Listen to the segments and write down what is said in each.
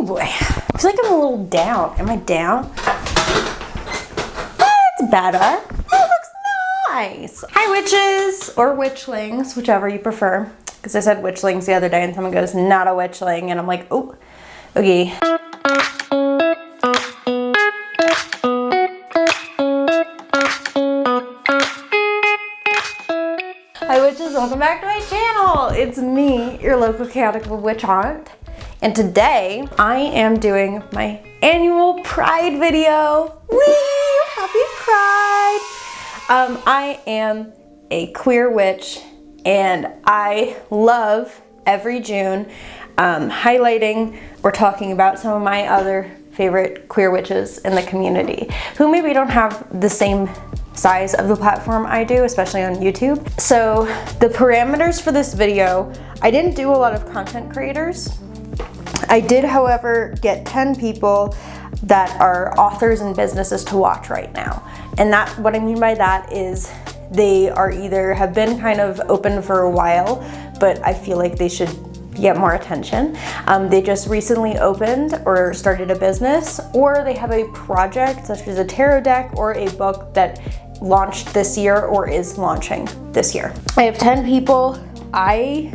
Oh boy, I feel like I'm a little down. Am I down? That's better. That looks nice. Hi witches, or witchlings, whichever you prefer. Because I said witchlings the other day and someone goes, not a witchling, and I'm like, oh, okay. Hi witches, welcome back to my channel. It's me, your local chaotic witch aunt. And today I am doing my annual Pride video. Woo! Happy Pride! I am a queer witch and I love every June highlighting or talking about some of my other favorite queer witches in the community who maybe don't have the same size of the platform I do, especially on YouTube. So the parameters for this video, I didn't do a lot of content creators. I did, however, get 10 people that are authors and businesses to watch right now. And that, what I mean by that is they are either have been kind of open for a while, but I feel like they should get more attention. They just recently opened or started a business, or they have a project such as a tarot deck or a book that launched this year or is launching this year. I have 10 people. I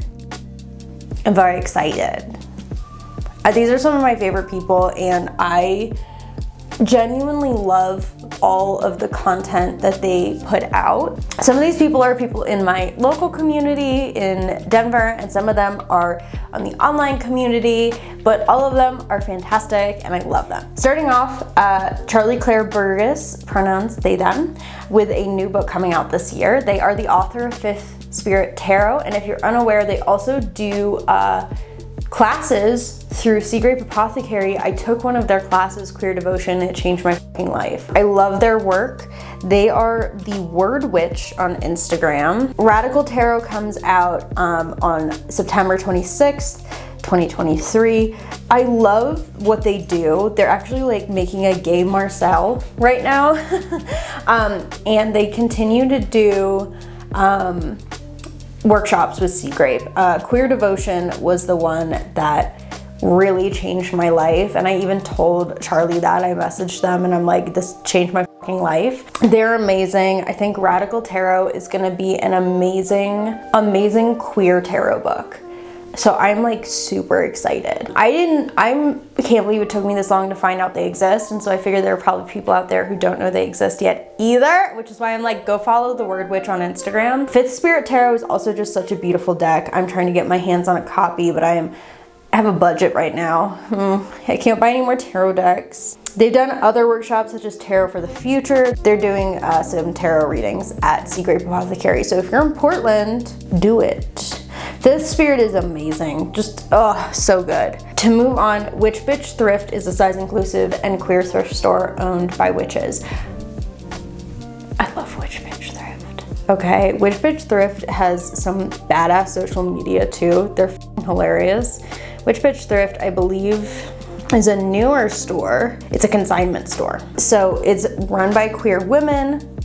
am very excited. These are some of my favorite people, and I genuinely love all of the content that they put out. Some of these people are people in my local community in Denver, and some of them are on the online community, but all of them are fantastic and I love them. Starting off, Claire Burgess, pronouns they, them, with a new book coming out this year. They are the author of Fifth Spirit Tarot, and if you're unaware, they also do classes through Sea Grape Apothecary. I took one of their classes, Queer Devotion, and it changed my fucking life. I love their work. They are the.word.witch on Instagram. Radical Tarot comes out on September 26th, 2023. I love what they do. They're actually like making a gay Marcel right now. And they continue to do workshops with Sea Grape. Queer Devotion was the one that really changed my life, and I even told Charlie that. I messaged them and I'm like, this changed my fucking life. They're amazing. I think Radical Tarot is gonna be an amazing queer tarot book. So I'm like super excited. I can't believe it took me this long to find out they exist, and so I figured there are probably people out there who don't know they exist yet either, which is why I'm like, go follow the Word Witch on Instagram. Fifth Spirit Tarot is also just such a beautiful deck. I'm trying to get my hands on a copy, but I have a budget right now. I can't buy any more tarot decks. They've done other workshops such as Tarot for the Future. They're doing some tarot readings at Sea Grape Apothecary. So if you're in Portland, do it. Fifth Spirit is amazing. Just, oh, so good. To move on, Witch Bitch Thrift is a size inclusive and queer thrift store owned by witches. I love Witch Bitch Thrift. Okay, Witch Bitch Thrift has some badass social media too. They're f***ing hilarious. Witch Bitch Thrift, I believe, is a newer store. It's a consignment store. So it's run by queer women,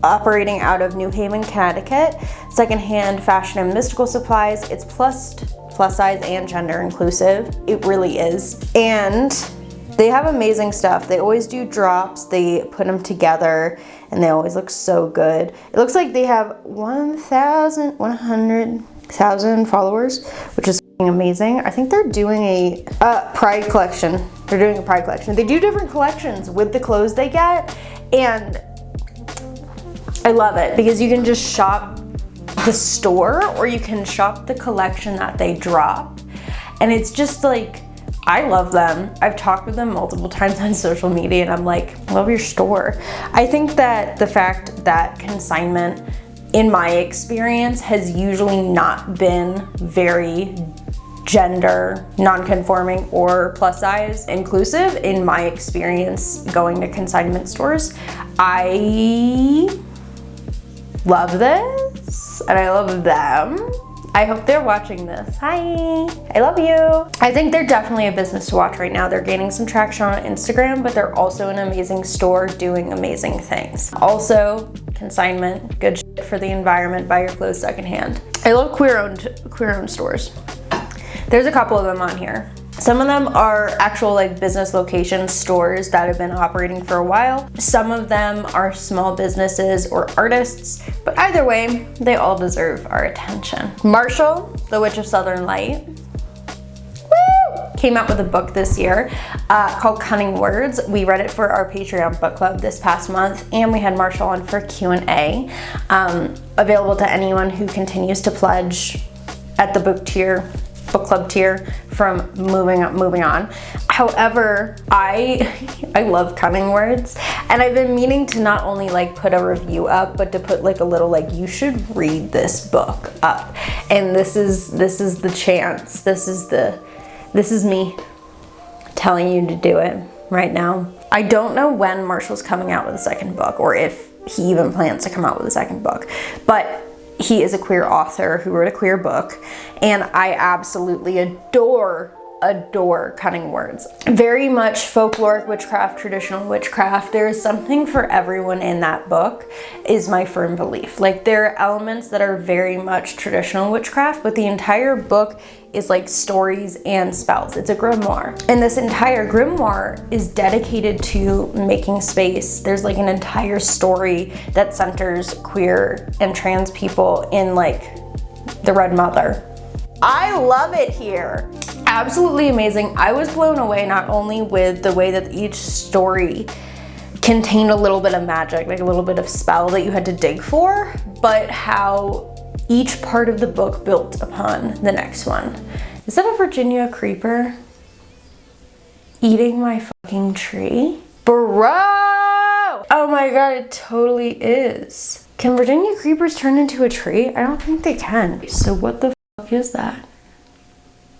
operating out of New Haven, Connecticut. Secondhand fashion and mystical supplies. It's plus size and gender inclusive. It really is. And they have amazing stuff. They always do drops. They put them together and they always look so good. It looks like they have 100,000 followers, which is amazing. I think they're doing a Pride collection. They're doing a Pride collection. They do different collections with the clothes they get, and I love it because you can just shop the store or you can shop the collection that they drop. And it's just like, I love them. I've talked with them multiple times on social media and I'm like, love your store. I think that the fact that consignment, in my experience, has usually not been very gender non-conforming or plus size inclusive. In my experience going to consignment stores, I love this and I love them. I hope they're watching this. Hi, I love you. I think they're definitely a business to watch right now. They're gaining some traction on Instagram, but they're also an amazing store doing amazing things. Also, consignment, good shit for the environment. Buy your clothes secondhand. I love queer-owned stores. There's a couple of them on here. Some of them are actual like business location stores that have been operating for a while. Some of them are small businesses or artists, but either way, they all deserve our attention. Marshall, the Witch of Southern Light, came out with a book this year called Cunning Words. We read it for our Patreon book club this past month, and we had Marshall on for Q&A. Available to anyone who continues to pledge at the book club tier from moving on. However, I love Cunning Words, and I've been meaning to not only like put a review up, but to put like a little like, you should read this book up. And this is the chance. This is me telling you to do it right now. I don't know when Marshall's coming out with a second book, or if he even plans to come out with a second book, but he is a queer author who wrote a queer book, and I absolutely adore Cunning Words. Very much folkloric witchcraft, traditional witchcraft. There is something for everyone in that book, is my firm belief. Like, there are elements that are very much traditional witchcraft, but the entire book is like stories and spells. It's a grimoire. And this entire grimoire is dedicated to making space. There's like an entire story that centers queer and trans people in like the Red Mother. I love it here. Absolutely amazing. I was blown away not only with the way that each story contained a little bit of magic, like a little bit of spell that you had to dig for, but how each part of the book built upon the next one. Is that a Virginia creeper eating my fucking tree? Bro! Oh my god, it totally is. Can Virginia creepers turn into a tree? I don't think they can. So what the fuck is that?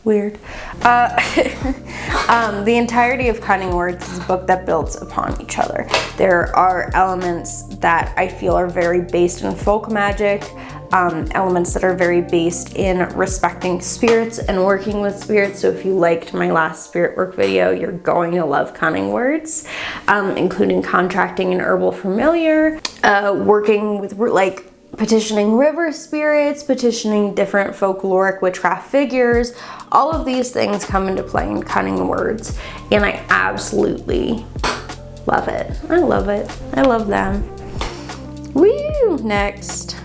Weird. The entirety of Cunning Words is a book that builds upon each other. There are elements that I feel are very based in folk magic, elements that are very based in respecting spirits and working with spirits. So if you liked my last spirit work video, you're going to love Cunning Words, including contracting an herbal familiar, working with like petitioning river spirits, petitioning different folkloric witchcraft figures. All of these things come into play in Cunning Words, and I absolutely love it. I love it. I love them. Woo! Next.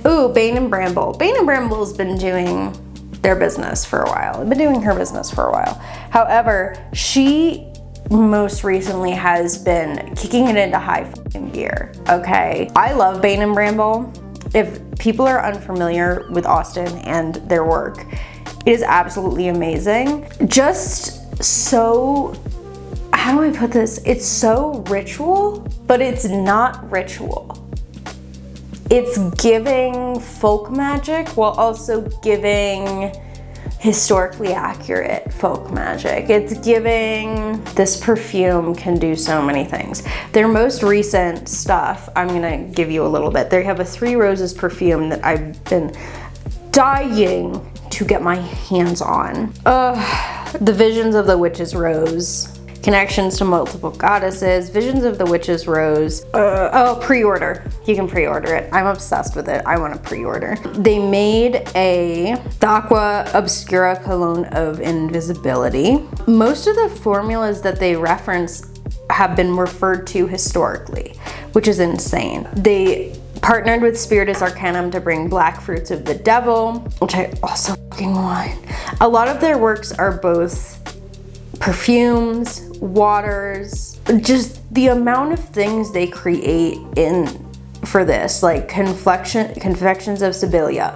Ooh, Bane and Bramble. Bane and Bramble has been doing their business for a while. I've been doing her business for a while. However, she most recently has been kicking it into high fucking gear, okay? I love Bane and Bramble. If people are unfamiliar with Austin and their work, it is absolutely amazing. Just so, how do I put this? It's so ritual, but it's not ritual. It's giving folk magic while also giving historically accurate folk magic. It's giving, this perfume can do so many things. Their most recent stuff, I'm gonna give you a little bit. They have a 3 Roses perfume that I've been dying to get my hands on. The Visions of the Witch's Rose. Connections to multiple goddesses, Visions of the Witch's Rose. Pre-order. You can pre-order it. I'm obsessed with it. I want to pre-order. They made a Aqua Obscura Cologne of Invisibility. Most of the formulas that they reference have been referred to historically, which is insane. They partnered with Spiritus Arcanum to bring Black Fruits of the Devil, which I also fucking want. A lot of their works are both perfumes, waters, just the amount of things they create for this, like confections of Sibylla.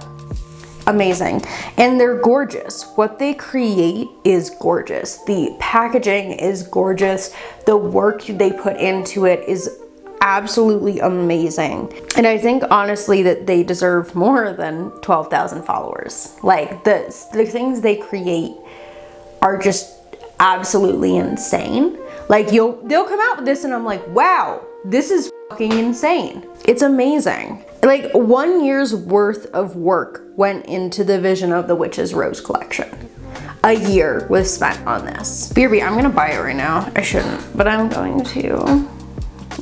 Amazing. And they're gorgeous. What they create is gorgeous. The packaging is gorgeous. The work they put into it is absolutely amazing. And I think honestly that they deserve more than 12,000 followers. Like the things they create are just absolutely insane. Like they'll come out with this and I'm like, wow, this is fucking insane. It's amazing. Like 1 year's worth of work went into the Vision of the Witch's Rose collection. A year was spent on this. BRB, I'm gonna buy it right now. I shouldn't, but I'm going to.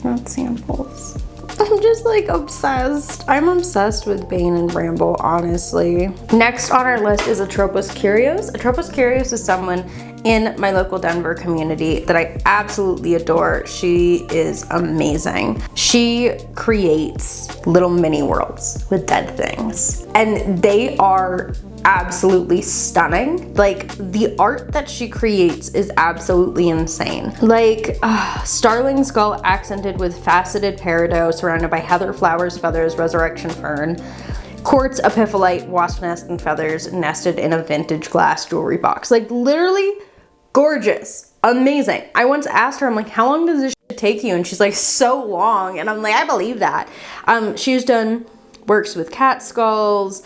Not samples. I'm just like obsessed. I'm obsessed with Bane and Bramble, honestly. Next on our list is Atropos Curios. Atropos Curios is someone in my local Denver community that I absolutely adore. She is amazing. She creates little mini worlds with dead things, and they are absolutely stunning. Like, the art that she creates is absolutely insane. Like, starling skull accented with faceted peridot surrounded by heather flowers, feathers, resurrection fern, quartz, epiphyllite, wasp nest, and feathers nested in a vintage glass jewelry box. Like, literally gorgeous, amazing. I once asked her, I'm like, how long does this shit take you? And she's like, so long. And I'm like, I believe that. She's done works with cat skulls.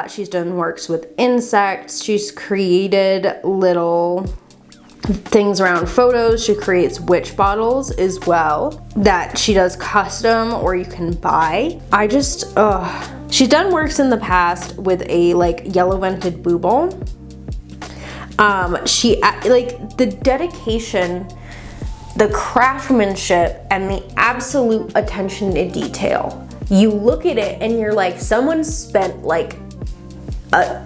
She's done works with insects. She's created little things around photos. She creates witch bottles as well that she does custom or you can buy. She's done works in the past with a like yellow vented booble. She like the dedication, the craftsmanship, and the absolute attention to detail. You look at it and you're like, someone spent like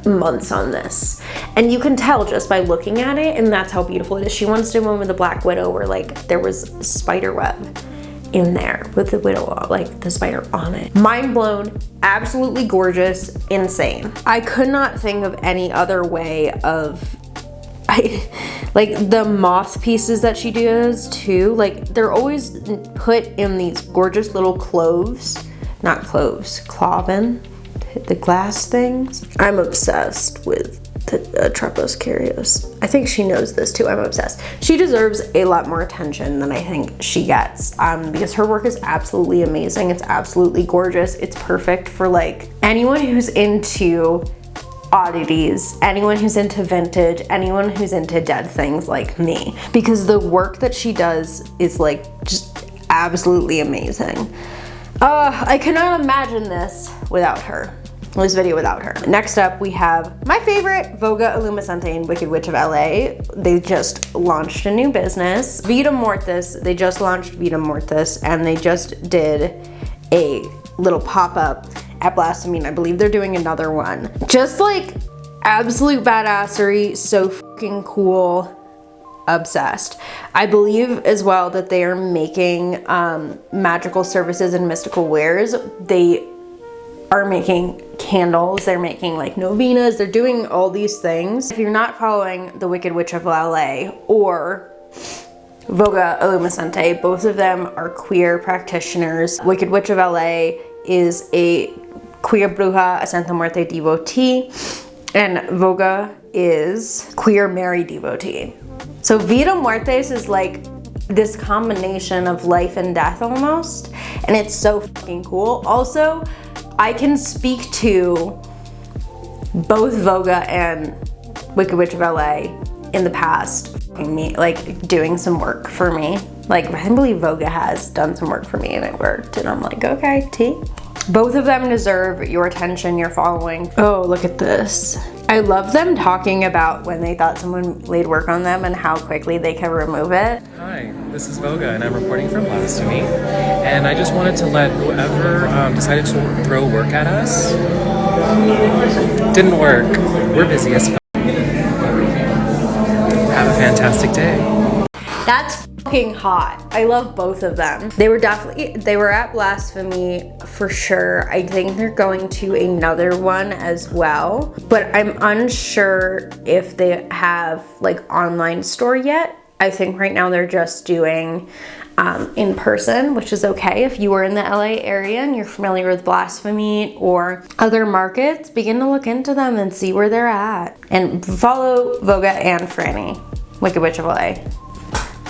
months on this, and you can tell just by looking at it, and that's how beautiful it is. She once did one with the Black Widow where like there was spider web in there with the widow, like the spider on it. Mind blown, absolutely gorgeous, insane. I could not think of any other way of like the moth pieces that she does too. Like, they're always put in these gorgeous little cloven, the glass things. I'm obsessed with the Atropos Curios. I think she knows this too. I'm obsessed. She deserves a lot more attention than I think she gets, because her work is absolutely amazing. It's absolutely gorgeous. It's perfect for like anyone who's into oddities, anyone who's into vintage, anyone who's into dead things like me, because the work that she does is like just absolutely amazing. I cannot imagine this video without her. Next up, we have my favorite, Voga, Illumicente, and Wicked Witch of LA. They just launched a new business. Vita Mortis, they just launched Vita Mortis, and they just did a little pop-up at Blasphemy. I believe they're doing another one. Just like absolute badassery, so fucking cool. Obsessed. I believe as well that they are making magical services and mystical wares. They are making candles, they're making like novenas, they're doing all these things. If you're not following the Wicked Witch of LA or Voga Illumicente, both of them are queer practitioners. Wicked Witch of LA is a queer bruja, a Santa Muerte devotee, and Voga is queer Mary devotee. So Vita Mortis is like this combination of life and death almost, and it's so fucking cool. Also, I can speak to both Voga and Wicked Witch of LA in the past, me like doing some work for me. Like, I believe Voga has done some work for me and it worked, and I'm like, okay, T. Both of them deserve your attention, your following. Oh, look at this. I love them talking about when they thought someone laid work on them and how quickly they can remove it. Hi, this is Voga, and I'm reporting from Blasphemy. And I just wanted to let whoever decided to throw work at us, didn't work. We're busy as fuck. Have a fantastic day. That's fucking hot. I love both of them. They were at Blasphemy for sure. I think they're going to another one as well, but I'm unsure if they have like online store yet. I think right now they're just doing in person, which is okay. If you are in the LA area and you're familiar with Blasphemy or other markets, begin to look into them and see where they're at. And follow Voga and Franny, Wicked Witch of LA.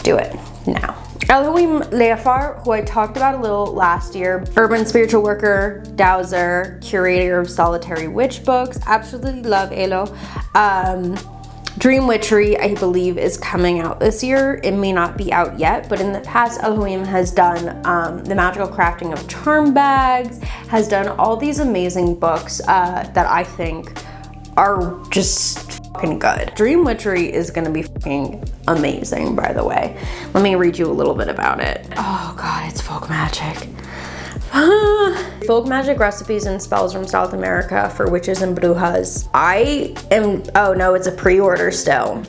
Do it now. Elohim Leafar, who I talked about a little last year, urban spiritual worker, dowser, curator of solitary witch books. Absolutely love Elo. Dream Witchery, I believe, is coming out this year. It may not be out yet, but in the past, Elohim has done the magical crafting of charm bags, has done all these amazing books that I think are just fucking good. Dream Witchery is gonna be fucking amazing, by the way. Let me read you a little bit about it. Oh God, it's folk magic. Folk magic recipes and spells from South America for witches and brujas. Oh no, it's a pre-order still.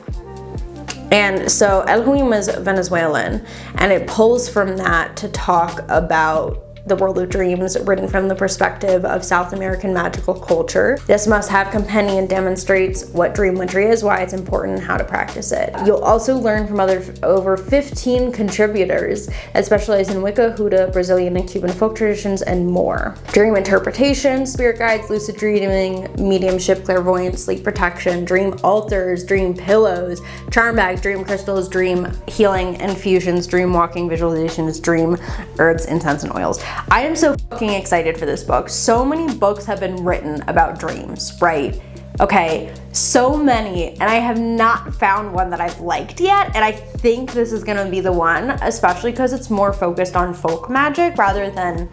And so Elohim is Venezuelan, and it pulls from that to talk about the world of dreams written from the perspective of South American magical culture. This must-have companion demonstrates what dream witchery is, why it's important, and how to practice it. You'll also learn from over 15 contributors that specialize in Wicca, Huda, Brazilian and Cuban folk traditions, and more. Dream interpretation, spirit guides, lucid dreaming, mediumship, clairvoyance, sleep protection, dream altars, dream pillows, charm bags, dream crystals, dream healing infusions, dream walking, visualizations, dream herbs, incense, and oils. I am so fucking excited for this book. So many books have been written about dreams, right? Okay, so many, and I have not found one that I've liked yet, and I think this is gonna be the one, especially because it's more focused on folk magic rather than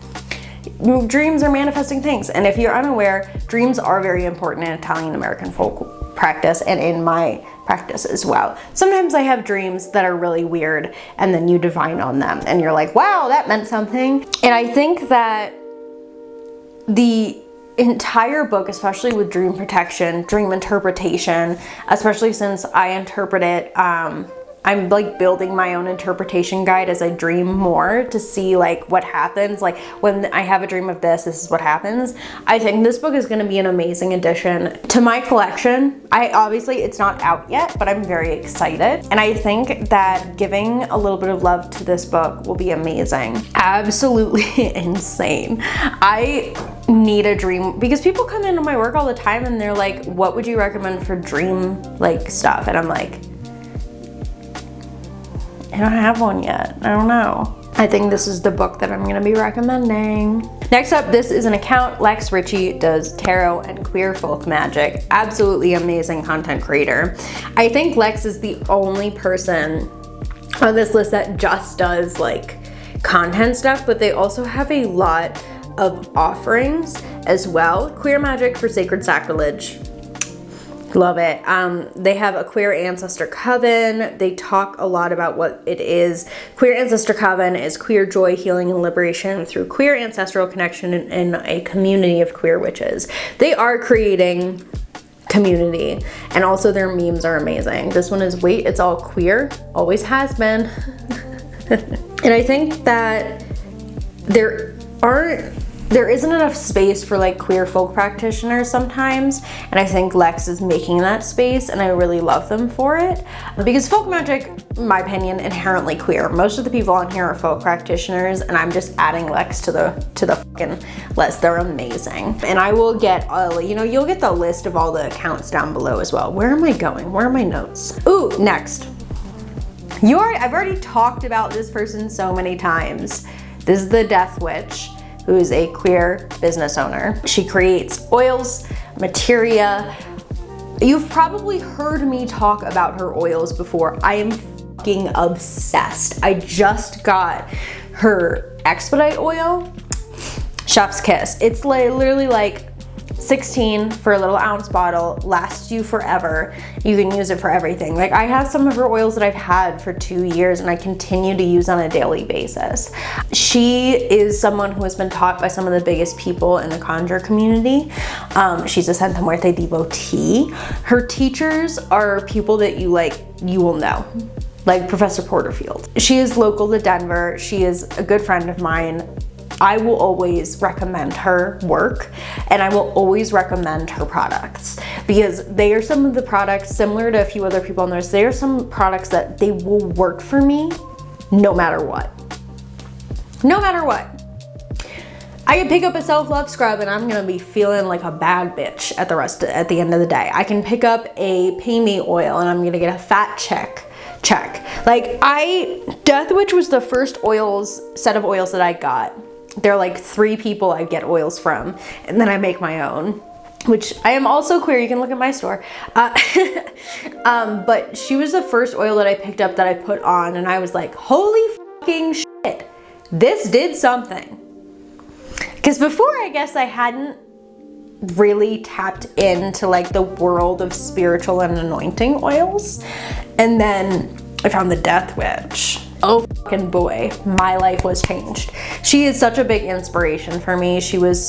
dreams are manifesting things. And if you're unaware, dreams are very important in Italian American folk practice and in my practice as well. Sometimes I have dreams that are really weird and then you divine on them and you're like, wow, that meant something. And I think that the entire book, especially with dream protection, dream interpretation, especially since I interpret it, I'm like building my own interpretation guide as I dream more to see like what happens. Like when I have a dream of this is what happens. I think this book is gonna be an amazing addition to my collection. Obviously it's not out yet, but I'm very excited. And I think that giving a little bit of love to this book will be amazing. Absolutely insane. I need a dream, because people come into my work all the time and they're like, what would you recommend for dream like stuff? And I'm like, I don't have one yet. I don't know. I think this is the book that I'm gonna be recommending. Next up, this is an account. Lex Ritchie does tarot and queer folk magic. Absolutely amazing content creator. I think Lex is the only person on this list that just does like content stuff, but they also have a lot of offerings as well. Queer magic for sacred sacrilege. Love it. They have a queer ancestor coven. They talk a lot about what it is. Queer ancestor coven is queer joy, healing, and liberation through queer ancestral connection in a community of queer witches. They are creating community, and also their memes are amazing. This one is Wait, It's All Queer. Always has been. And I think that there isn't enough space for like queer folk practitioners sometimes, and I think Lex is making that space, and I really love them for it, because folk magic, in my opinion, inherently queer. Most of the people on here are folk practitioners, and I'm just adding Lex to the fucking list. They're amazing. And I will get you'll get the list of all the accounts down below as well. Where am I going? Where are my notes? Ooh, next. I've already talked about this person so many times. This is the Death Witch, who is a queer business owner. She creates oils, materia. You've probably heard me talk about her oils before. I am fucking obsessed. I just got her expedite oil, chef's kiss. It's literally like 16 for a little ounce bottle, lasts you forever. You can use it for everything. Like I have some of her oils that I've had for 2 years and I continue to use on a daily basis. She is someone who has been taught by some of the biggest people in the conjure community. She's a Santa Muerte devotee. Her teachers are people that you will know, like Professor Porterfield. She is local to Denver. She is a good friend of mine. I will always recommend her work, and I will always recommend her products, because they are some of the products, similar to a few other people on this, they are some products that they will work for me no matter what. No matter what. I can pick up a self-love scrub and I'm gonna be feeling like a bad bitch at the end of the day. I can pick up a pay me oil and I'm gonna get a fat check. Like Death Witch was the first set of oils that I got. They're like 3 people I get oils from, and then I make my own, which I am also queer. You can look at my store. But she was the first oil that I picked up that I put on, and I was like, holy fucking shit, this did something. Because before, I guess I hadn't really tapped into like the world of spiritual and anointing oils. And then I found the Death Witch. Oh fucking boy, my life was changed. She is such a big inspiration for me. She's just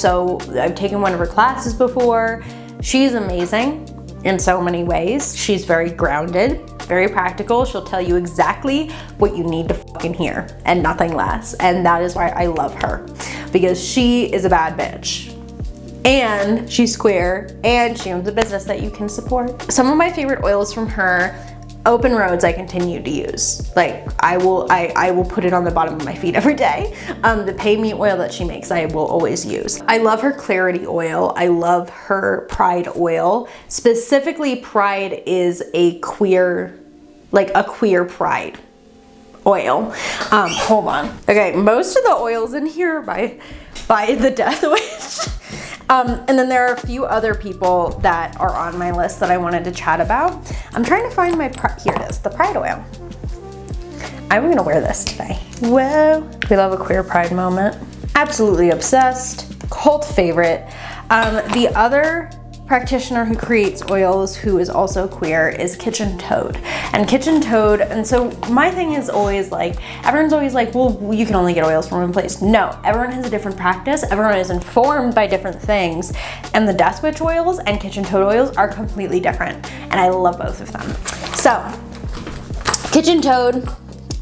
so, I've taken one of her classes before. She's amazing. in so many ways. She's very grounded, very practical. She'll tell you exactly what you need to fucking hear and nothing less. And that is why I love her, because she is a bad bitch. And she's queer, and she owns a business that you can support. Some of my favorite oils from her, Open Roads, I continue to use. Like, I will put it on the bottom of my feet every day. The Pay Me oil that she makes, I will always use. I love her Clarity oil. I love her Pride oil. Specifically, Pride is a queer, like a queer pride oil. Hold on. Okay, most of the oils in here by the Death-witch. And then there are a few other people that are on my list that I wanted to chat about. I'm trying to find my, here it is, the Pride oil. I'm gonna wear this today. Whoa, we love a queer pride moment. Absolutely obsessed, cult favorite. The other practitioner who creates oils who is also queer is Kitchen Toad. And Kitchen Toad, and so my thing is always like, everyone's always like, well, you can only get oils from one place. No, everyone has a different practice. Everyone is informed by different things. And the Death-witch oils and Kitchen Toad oils are completely different. And I love both of them. So, Kitchen Toad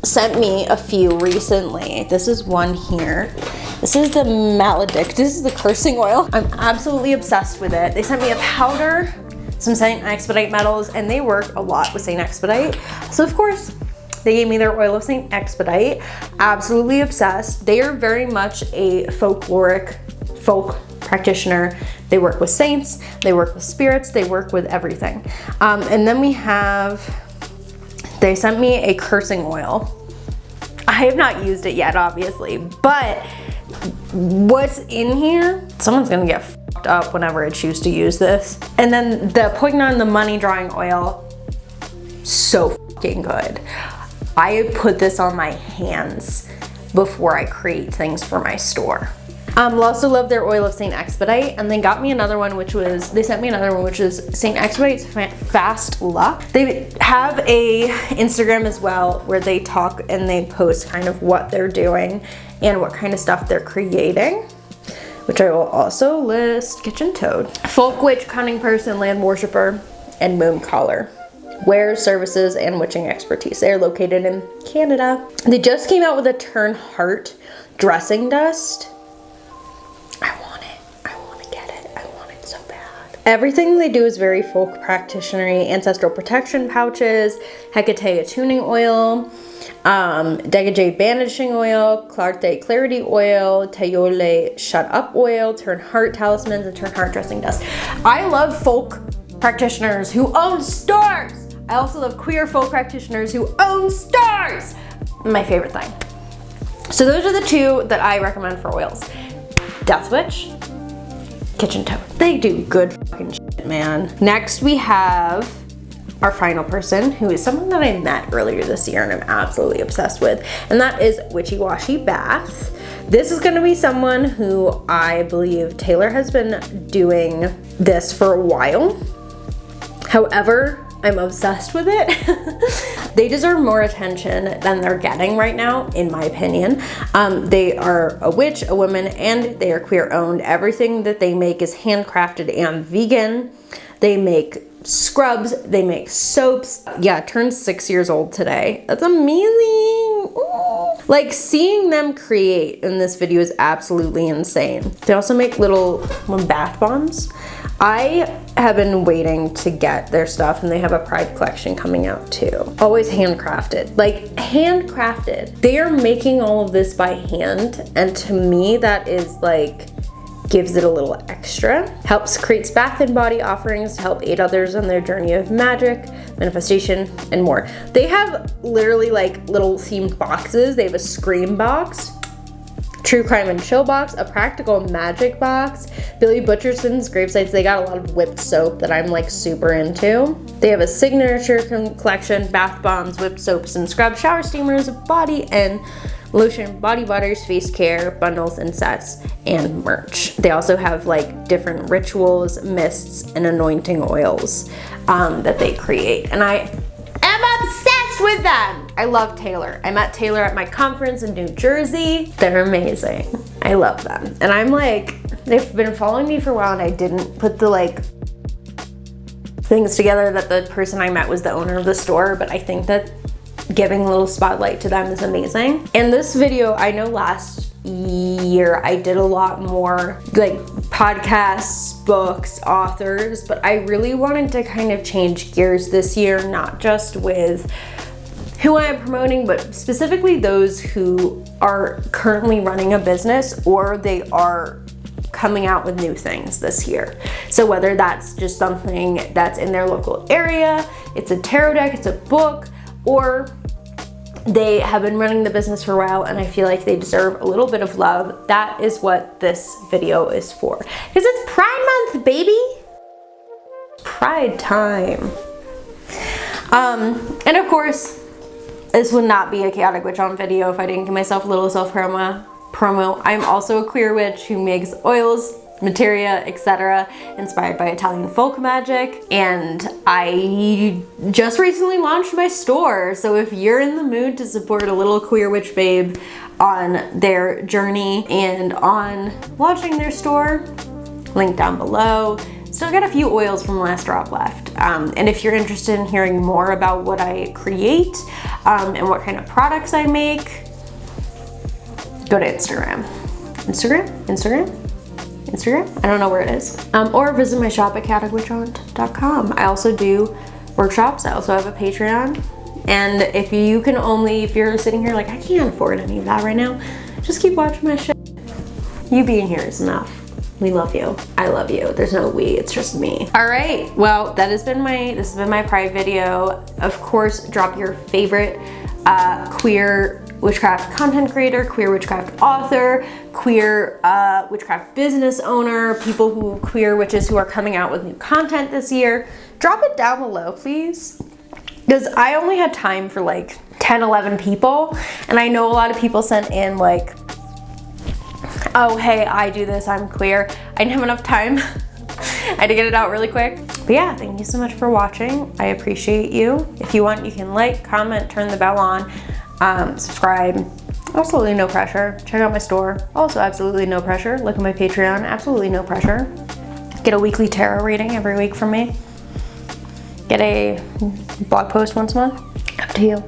sent me a few recently. This is one here. This is the Maledict. This is the cursing oil. I'm absolutely obsessed with it. They sent me a powder, some Saint Expedite metals, and they work a lot with Saint Expedite. So of course, they gave me their oil of Saint Expedite. Absolutely obsessed. They are very much a folk practitioner. They work with saints, they work with spirits, they work with everything. And then they sent me a cursing oil. I have not used it yet, obviously, but what's in here, someone's gonna get fucked up whenever I choose to use this. And then the Poignon, the money drawing oil, so fucking good. I put this on my hands before I create things for my store. Also love their oil of Saint Expedite, and they got me another one, they sent me another one, which is Saint Expedite's Fast Luck. They have a Instagram as well where they talk and they post kind of what they're doing and what kind of stuff they're creating, which I will also list. Kitchen Toad. Folk witch, cunning person, land worshiper, and moon caller. Wares, services, and witching expertise. They are located in Canada. They just came out with a Turn Heart dressing dust. Everything they do is very folk practitioner-y. Ancestral protection pouches, Hecate tuning oil, Degage banishing oil, Clarté clarity oil, Tayole shut up oil, Turn Heart talismans, and Turn Heart dressing dust. I love folk practitioners who own stores. I also love queer folk practitioners who own stores. My favorite thing. So those are the two that I recommend for oils. Death-witch, Kitchen Toad. They do good fucking shit, man. Next we have our final person, who is someone that I met earlier this year and I'm absolutely obsessed with, and that is Witchy Washy Bath. This is gonna be someone who I believe Taylor has been doing this for a while. However, I'm obsessed with it. They deserve more attention than they're getting right now, in my opinion. They are a witch, a woman, and they are queer owned. Everything that they make is handcrafted and vegan. They make scrubs, they make soaps. Yeah, turned 6 years old today. That's amazing. Ooh. Like, seeing them create in this video is absolutely insane. They also make little bath bombs. I have been waiting to get their stuff, and they have a Pride collection coming out too. Always handcrafted, like handcrafted. They are making all of this by hand, and to me that is like, gives it a little extra. Helps creates bath and body offerings to help aid others on their journey of magic, manifestation, and more. They have literally like little themed boxes. They have a Scream box, True Crime and Chill box, a Practical Magic box, Billy Butcherson's gravesites. They got a lot of whipped soap that I'm like super into. They have a signature collection, bath bombs, whipped soaps and scrubs, shower steamers, body and lotion, body butters, face care, bundles and sets, and merch. They also have like different rituals, mists, and anointing oils that they create. And I am obsessed with them. I love Taylor. I met Taylor at my conference in New Jersey. They're amazing. I love them. And I'm like, they've been following me for a while, and I didn't put the things together that the person I met was the owner of the store, but I think that giving a little spotlight to them is amazing. And this video, I know last year I did a lot more like podcasts, books, authors, but I really wanted to kind of change gears this year, not just with who I am promoting, but specifically those who are currently running a business or they are coming out with new things this year. So whether that's just something that's in their local area, it's a tarot deck, it's a book, or they have been running the business for a while and I feel like they deserve a little bit of love, that is what this video is for. Because it's Pride Month, baby! Pride time. And of course, this would not be a Chaotic Witch on video if I didn't give myself a little self-promo. I'm also a queer witch who makes oils, materia, etc. inspired by Italian folk magic, and I just recently launched my store, so if you're in the mood to support a little queer witch babe on their journey and on launching their store, link down below. Still got a few oils from last drop left, and if you're interested in hearing more about what I create and what kind of products I make, go to Instagram. I don't know where it is. Or visit my shop at chaoticwitchhunt.com. I also do workshops. I also have a Patreon. And if you're sitting here like, I can't afford any of that right now, just keep watching my shit. You being here is enough. We love you. I love you. There's no we, it's just me. All right, well, this has been my Pride video. Of course, drop your favorite queer witchcraft content creator, queer witchcraft author, queer witchcraft business owner, queer witches who are coming out with new content this year. Drop it down below, please. Because I only had time for like 10, 11 people. And I know a lot of people sent in like, oh, hey, I do this, I'm queer. I didn't have enough time. I had to get it out really quick. But yeah, thank you so much for watching. I appreciate you. If you want, you can like, comment, turn the bell on. Subscribe, absolutely no pressure. Check out my store, also absolutely no pressure. Look at my Patreon, absolutely no pressure. Get a weekly tarot reading every week from me. Get a blog post once a month, up to you.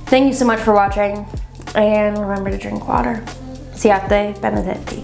Thank you so much for watching, and remember to drink water. Siate benedetti.